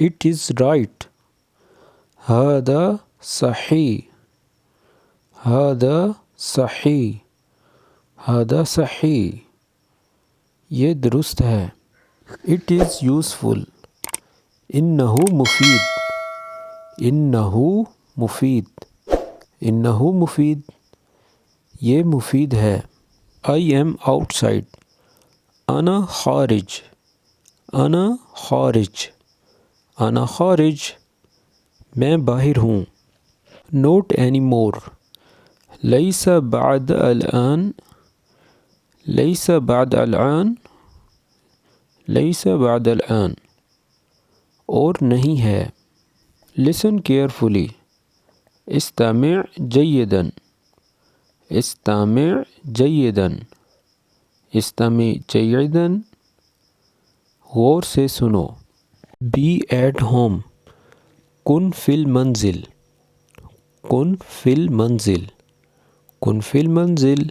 It is right. هذا صحيح. هذا صحيح. هذا صحيح. یہ درست ہے. It is useful. إنه مفيد. إنه مفيد. إنه مفيد. یہ مفید ہے. I am outside. أنا خارج. أنا خارج. أنا خارج. میں باہر ہوں. Not anymore. ليس بعد الآن. ليس بعد الآن. ليس بعد الآن. اور نہیں ہے. Listen carefully. استمع جيدا. استمع جيدا. استمع جيدا. غور سے سنو. Be at home. کن فی المنزل. کن فی المنزل. کن فی المنزل.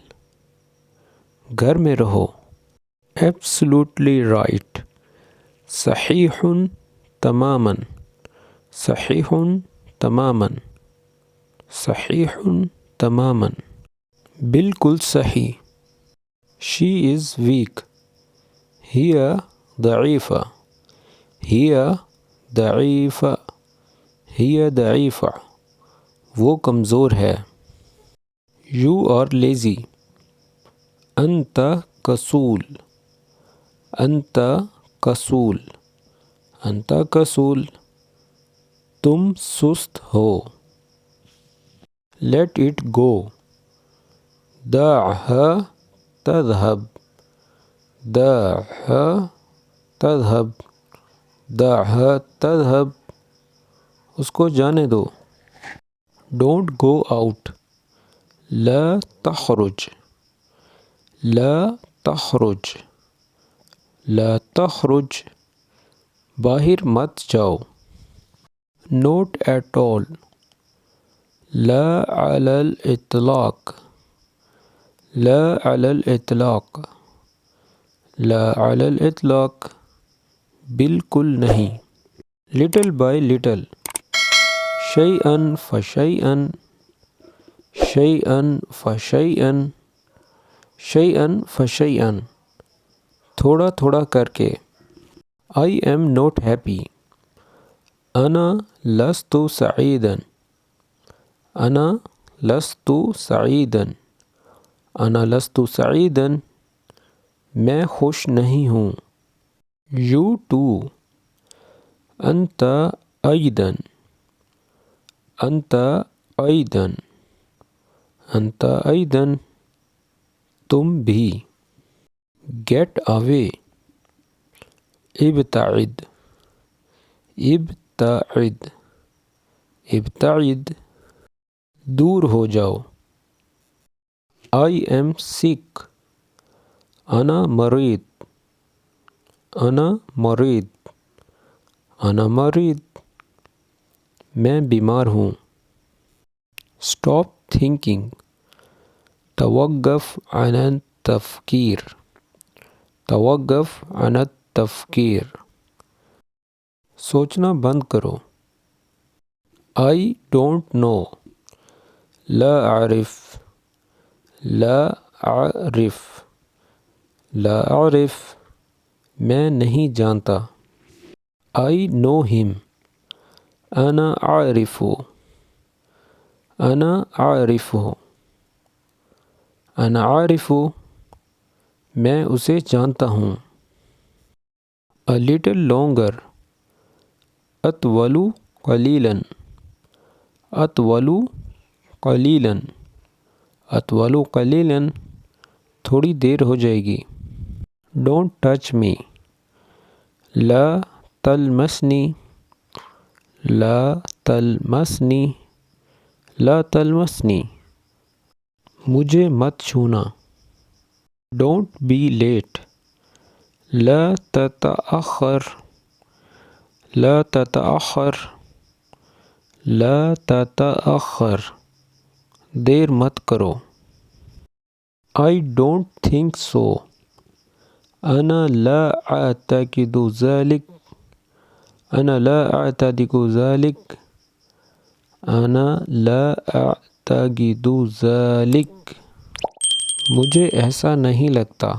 گھر میں رہو. Absolutely right. صحیح تماما. صحیح تماما. صحیح تماما. بالکل صحیح. She is weak. هي ضعيفة. هي ضعيفة. هي ضعيفة. وہ کمزور ہے. You are lazy. أنت کسول. أنت کسول. أنت کسول. تم سست ہو. Let it go. دعها تذهب. دعها تذهب. دعها تذهب. اس کو جانے دو. Don't go out. لا تخرج. لا تخرج. لا تخرج. باہر مت جاؤ. Not at all. لا على الإطلاق. لا على الإطلاق. لا على الإطلاق. بالکل نہیں. Little by little. شيئا فشيئا. شيئا فشيئا. شيئا فشيئا. تھوڑا تھوڑا کر کے. I am not happy. أنا لست سعيدا. أنا لست سعيدا. أنا لست سعيدا. میں خوش نہیں ہوں. You too. أنت أيضا. أنت أيضا. أنت أيضا. تم بھی. Get away. ابتعد. ابتعد. ابتعد. دور ہو جاؤ. I am sick. أنا مريض. أنا مريض. أنا مريض. میں بیمار ہوں. Stop thinking. توقف عن التفكير. توقف عن التفكير. سوچنا بند کرو. I don't know. لا أعرف. لا أعرف. لا أعرف. میں نہیں جانتا. I know him. أنا أعرفه. أنا أعرفه. أنا أعرفه. میں اسے جانتا ہوں. A little longer. أطول قليلا. أطول قليلا. أطول قليلا. تھوڑی دیر ہو جائے گی. Don't touch me. لا تلمسني. لا تلمسني. لا تلمسني. مجھے مت چھونا. Don't be late. لا تتأخر. لا تتأخر. لا تتأخر. دیر مت کرو. I don't think so. أنا لا أعتقد ذلك. أنا لا أعتقد ذلك. أنا لا أعتقد ذلك. مجھے ایسا نہیں لگتا.